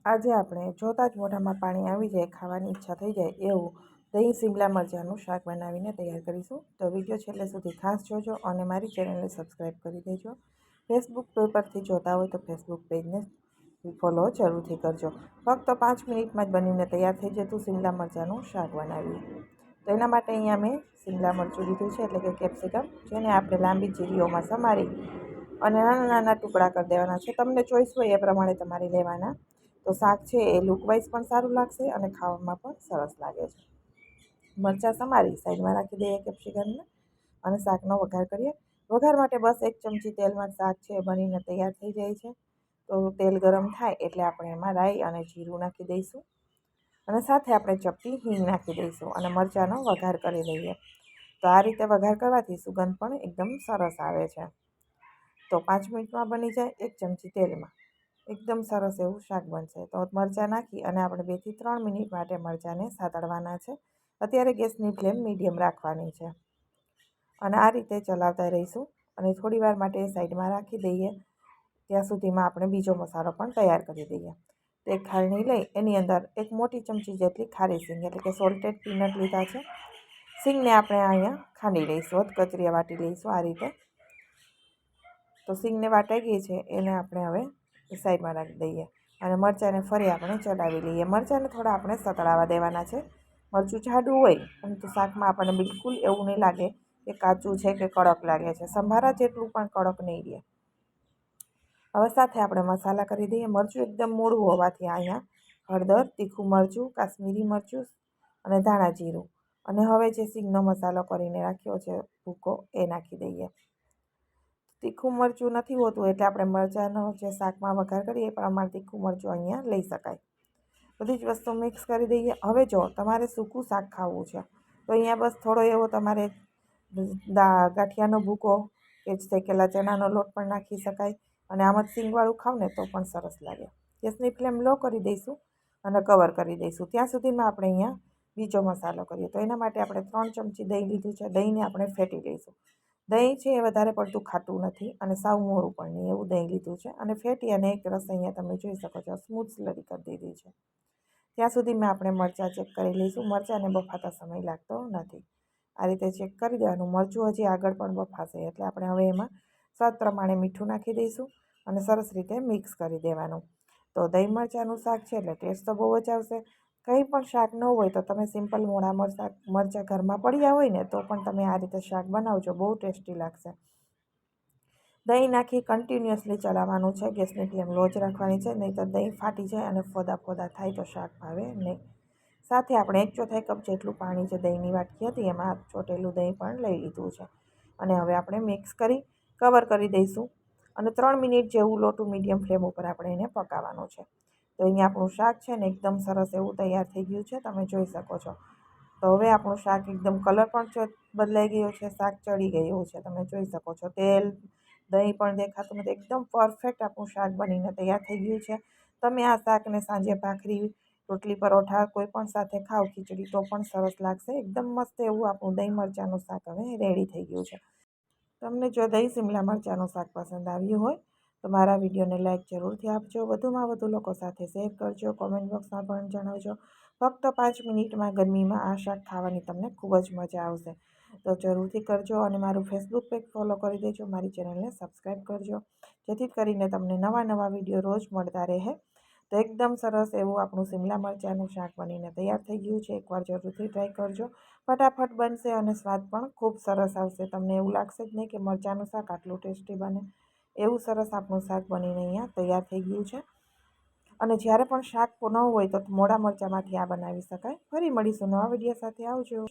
આજે આપણે જોતાં જ મોઢામાં પાણી આવી જાય, ખાવાની ઈચ્છા થઈ જાય એવું દહીં શિમલા મરચાંનું શાક બનાવીને તૈયાર કરીશું. તો વિડીયો છેલ્લે સુધી ખાસ જોજો અને મારી ચેનલને સબસ્ક્રાઈબ કરી દેજો. ફેસબુક પરથી જોતા હોય તો ફેસબુક પેજને ફોલો જરૂરથી કરજો. ફક્ત 5 મિનિટમાં જ બનીને તૈયાર થઈ જતું શિમલા મરચાંનું શાક બનાવ્યું. તો એના માટે અહીંયા મેં શિમલા મરચું લીધું છે, એટલે કે કેપ્સિકમ, જેને આપણે લાંબી ચીરીઓમાં સમારી અને નાના નાના ટુકડા કરી દેવાના છે. તમને ચોઈસ હોય એ પ્રમાણે તમારે લેવાના. તો શાક છે એ લુકવાઇઝ પણ સારું લાગશે અને ખાવામાં પણ સરસ લાગે છે. મરચાં સમારી સાઈડમાં રાખી દઈએ કેપ્સિકમને અને શાકનો વઘાર કરીએ. વઘાર માટે બસ 1 ચમચી તેલમાં શાક છે એ બનીને તૈયાર થઈ જાય છે. તો તેલ ગરમ થાય એટલે આપણે એમાં રાઈ અને જીરું નાખી દઈશું અને સાથે આપણે ચપટી હિંગ નાખી દઈશું અને મરચાંનો વઘાર કરી દઈએ. તો આ રીતે વઘાર કરવાથી સુગંધ પણ એકદમ સરસ આવે છે. તો 5 મિનિટમાં બની જાય. 1 ચમચી તેલમાં એકદમ સરસ એવું શાક બનશે. તો મરચાં નાખી અને આપણે 2 થી 3 મિનિટ માટે મરચાંને સાતળવાના છે. અત્યારે ગેસની ફ્લેમ મીડિયમ રાખવાની છે અને આ રીતે ચલાવતા રહીશું અને થોડી વાર માટે સાઈડમાં રાખી દઈએ. ત્યાં સુધીમાં આપણે બીજો મસાલો પણ તૈયાર કરી દઈએ. તો એક ખાળણી લઈ એની અંદર 1 મોટી ચમચી જેટલી ખારી સિંગ, એટલે કે સોલ્ટેડ પીનટ લીધા છે. સિંગને આપણે અહીંયા ખાંડી લઈશું, કચરિયા વાટી લઈશું આ રીતે. તો સિંગને વાટાઈ ગઈ છે એને આપણે હવે સાઈડમાં રાખી દઈએ અને મરચાંને ફરી આપણે ચલાવી લઈએ. મરચાંને થોડા આપણે સતળાવા દેવાના છે. મરચું જાડું હોય પરંતુ શાકમાં આપણને બિલકુલ એવું નહીં લાગે કે કાચું છે કે કડક લાગે છે. સંભારા જેટલું પણ કડક નહીં રહે. હવે સાથે આપણે મસાલા કરી દઈએ. મરચું એકદમ મોડું હોવાથી અહીંયા હળદર, તીખું મરચું, કાશ્મીરી મરચું અને ધાણા જીરું અને હવે જે સિંગનો મસાલો કરીને રાખ્યો છે ભૂકો એ નાખી દઈએ. તીખું મરચું નથી હોતું એટલે આપણે મરચાંનો જે શાકમાં વઘાર કરીએ એ પ્રમાણે તીખું મરચું અહીંયા લઈ શકાય. બધી જ વસ્તુ મિક્સ કરી દઈએ. હવે જો તમારે સૂકું શાક ખાવું છે તો અહીંયા બસ થોડો એવો તમારે ગાંઠિયાનો ભૂકો કે શેકેલા ચણાનો લોટ પણ નાખી શકાય અને આમ જ સિંગવાળું ખાવ ને તો પણ સરસ લાગે. ગેસની ફ્લેમ લો કરી દઈશું અને કવર કરી દઈશું. ત્યાં સુધીમાં આપણે અહીંયા બીજો મસાલો કરીએ. તો એના માટે આપણે 3 ચમચી દહીં લીધું છે. દહીંને આપણે ફેટી લઈશું. દહીં છે એ વધારે પડતું ખાટું નથી અને સાવ મોરું પણ નહીં એવું દહીં લીધું છે અને ફેટી અને એક રસ અહીંયા તમે જોઈ શકો છો સ્મૂથ સ્લરી કરી દીધી છે. ત્યાં સુધીમાં આપણે મરચાં ચેક કરી લઈશું. મરચાંને બફાતા સમય લાગતો નથી. આ રીતે ચેક કરી દેવાનું. મરચું હજી આગળ પણ બફાશે એટલે આપણે હવે એમાં સ્વાદ પ્રમાણે મીઠું નાખી દઈશું અને સરસ રીતે મિક્સ કરી દેવાનું. તો દહીં મરચાંનું શાક છે એટલે ટેસ્ટ તો બહુ જ આવશે. કંઈ પણ શાક ન હોય તો તમે સિમ્પલ મોળા મરચાં ઘરમાં પડ્યા હોય ને તો પણ તમે આ રીતે શાક બનાવજો, બહુ ટેસ્ટી લાગશે. દહીં નાખી કન્ટિન્યુઅસલી ચલાવવાનું છે. ગેસની ફ્લેમ લો જ રાખવાની છે, નહીં તો દહીં ફાટી જાય અને ફોદા ફોદા થાય તો શાક ભાવે નહીં. સાથે આપણે 1/4 કપ જેટલું પાણી જે દહીંની વાટકી હતી એમાં ચોટેલું દહીં પણ લઈ લીધું છે અને હવે આપણે મિક્સ કરી કવર કરી દઈશું અને 3 મિનિટ જેવું લો ટુ મીડિયમ ફ્લેમ ઉપર આપણે એને પકાવવાનું છે. તો અહીંયા આપણું શાક છે ને એકદમ સરસ એવું તૈયાર થઈ ગયું છે, તમે જોઈ શકો છો. તો હવે આપણું શાક એકદમ કલર પણ બદલાઈ ગયો છે, શાક ચડી ગયું છે, તમે જોઈ શકો છો. તેલ, દહીં પણ દેખાતું નથી. એકદમ પરફેક્ટ આપણું શાક બનીને તૈયાર થઈ ગયું છે. તમે આ શાકને સાંજે ભાખરી, રોટલી, પરોઠા કોઈ પણ સાથે ખાઓ, ખીચડી, તો પણ સરસ લાગશે. એકદમ મસ્ત એવું આપણું દહીં મરચાંનું શાક હવે રેડી થઈ ગયું છે. તમને જો દહીં શિમલા મરચાંનું શાક પસંદ આવ્યું હોય તો મારા વિડીયોને લાઈક જરૂરથી આપજો. વધુમાં વધુ લોકો સાથે શેર કરજો. કોમેન્ટ બોક્સમાં પણ જણાવજો. ફક્ત 5 મિનિટમાં ગરમીમાં આ શાક ખાવાની તમને ખૂબ જ મજા આવશે. તો જરૂરથી કરજો અને મારું ફેસબુક પેજ ફોલો કરી દેજો. મારી ચેનલને સબસ્ક્રાઈબ કરજો જેથી કરીને તમને નવા નવા વિડીયો રોજ મળતા રહે. તો એકદમ સરસ એવું આપણું શિમલા મરચાંનું શાક બનીને તૈયાર થઈ ગયું છે. એકવાર જરૂરથી ટ્રાય કરજો. ફટાફટ બનશે અને સ્વાદ પણ ખૂબ સરસ આવશે. તમને એવું લાગશે જ નહીં કે મરચાંનું શાક આટલું ટેસ્ટી બને. એવું સરસ આપણું શાક બનીને અહીંયા તૈયાર થઈ ગયું છે અને જ્યારે પણ શાક ન હોય તો મોડા મરચાંમાંથી આ બનાવી શકાય. ફરી મળીશું નવા વિડીયો સાથે. આવજો.